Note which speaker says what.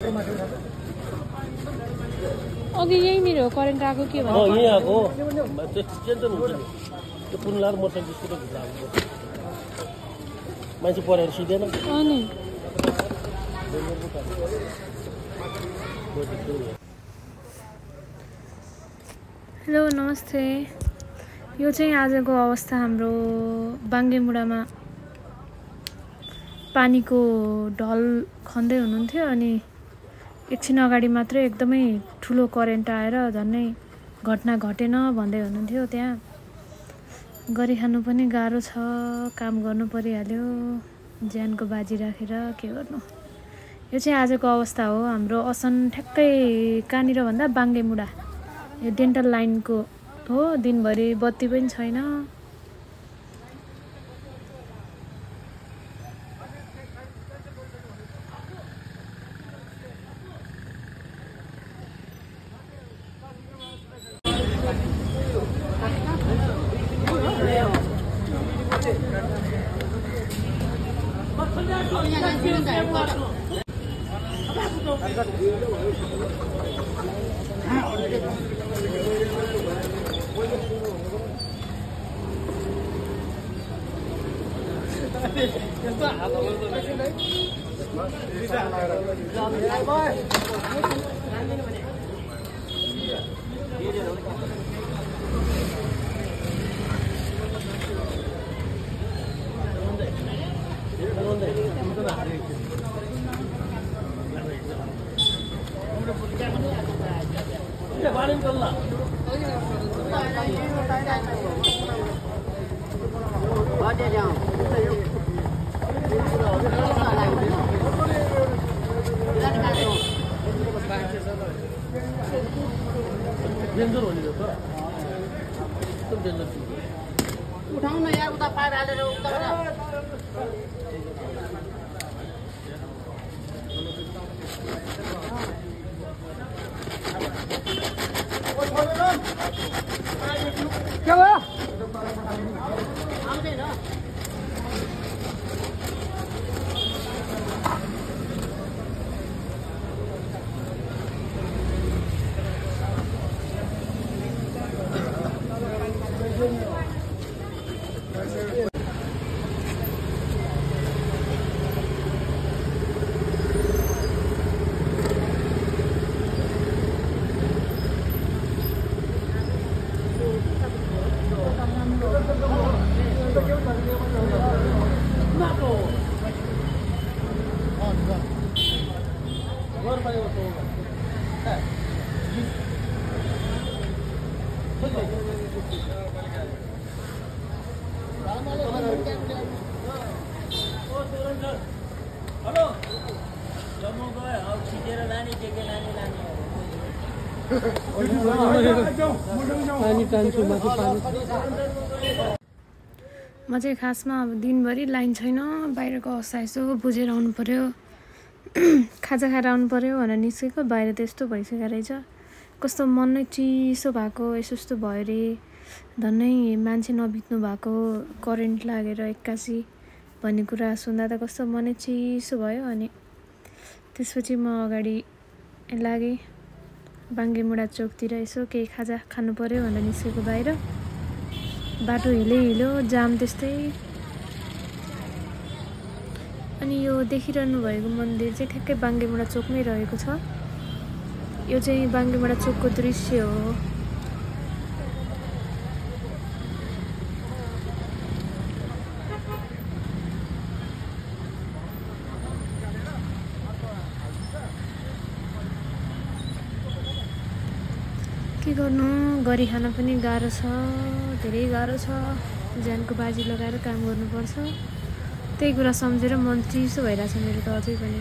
Speaker 1: अघि यहीँनिर हो करेन्ट आएको के भन्नु
Speaker 2: यहीँ आएको टेन्सन हुन्छ नि त्यो पुन लाएर मोटरसाइकल स्कुटर भित्र आएको मान्छे परेर सिधेन
Speaker 1: अनि हेलो नमस्ते यो चाहिँ आजको अवस्था हाम्रो बाङ्गेमुडामा पानीको ढल खन्दै हुनुहुन्थ्यो अनि एकछिन अगाडि मात्रै एकदमै ठुलो करेन्ट आएर झन्नै घटना घटेन भन्दै हुनुहुन्थ्यो। त्यहाँ गरिखानु पनि गाह्रो छ, काम गर्नु परिहाल्यो ज्यानको बाजी राखेर के गर्नु। यो चाहिँ आजको अवस्था हो हाम्रो असन ठ्याक्कै कहाँनिर भन्दा बाङ्गेमुडा यो डेन्टल लाइनको हो। दिनभरि बत्ती पनि छैन।
Speaker 3: उठाउन या उता पार हालेर उता
Speaker 4: के भयो
Speaker 3: आउँदैन
Speaker 1: म चाहिँ खासमा अब दिनभरि लाइन छैन, बाहिरको अवस्था यसो बुझेर आउनु पर्यो, खाजा खाएर आउनु पर्यो भनेर निस्केको। बाहिर त यस्तो भइसकेको रहेछ, कस्तो मन नै चिसो भएको यस्तो भयो रे। धन्नै मान्छे नबित्नु भएको करेन्ट लागेर एक्कासी भन्ने कुरा सुन्दा त कस्तो मनै चिसो भयो। अनि त्यसपछि म अगाडि लागेँ बाङ्गेमुडा चोकतिर, यसो केही खाजा खानु पर्यो भनेर निस्केको बाहिर। बाटो हिलो जाम त्यस्तै। अनि यो देखिरहनु भएको मन्दिर चाहिँ ठ्याक्कै बाङ्गेमुडा चोकमै रहेको छ। यो चाहिँ बाङ्गेमुडा चोकको दृश्य हो। के गर्नु, गरी खान पनि गाह्रो छ, धेरै गाह्रो छ। ज्यानको बाजी लगाएर काम गर्नुपर्छ। त्यही कुरा सम्झेर मन चिसो भइरहेछ मेरो त अझै पनि।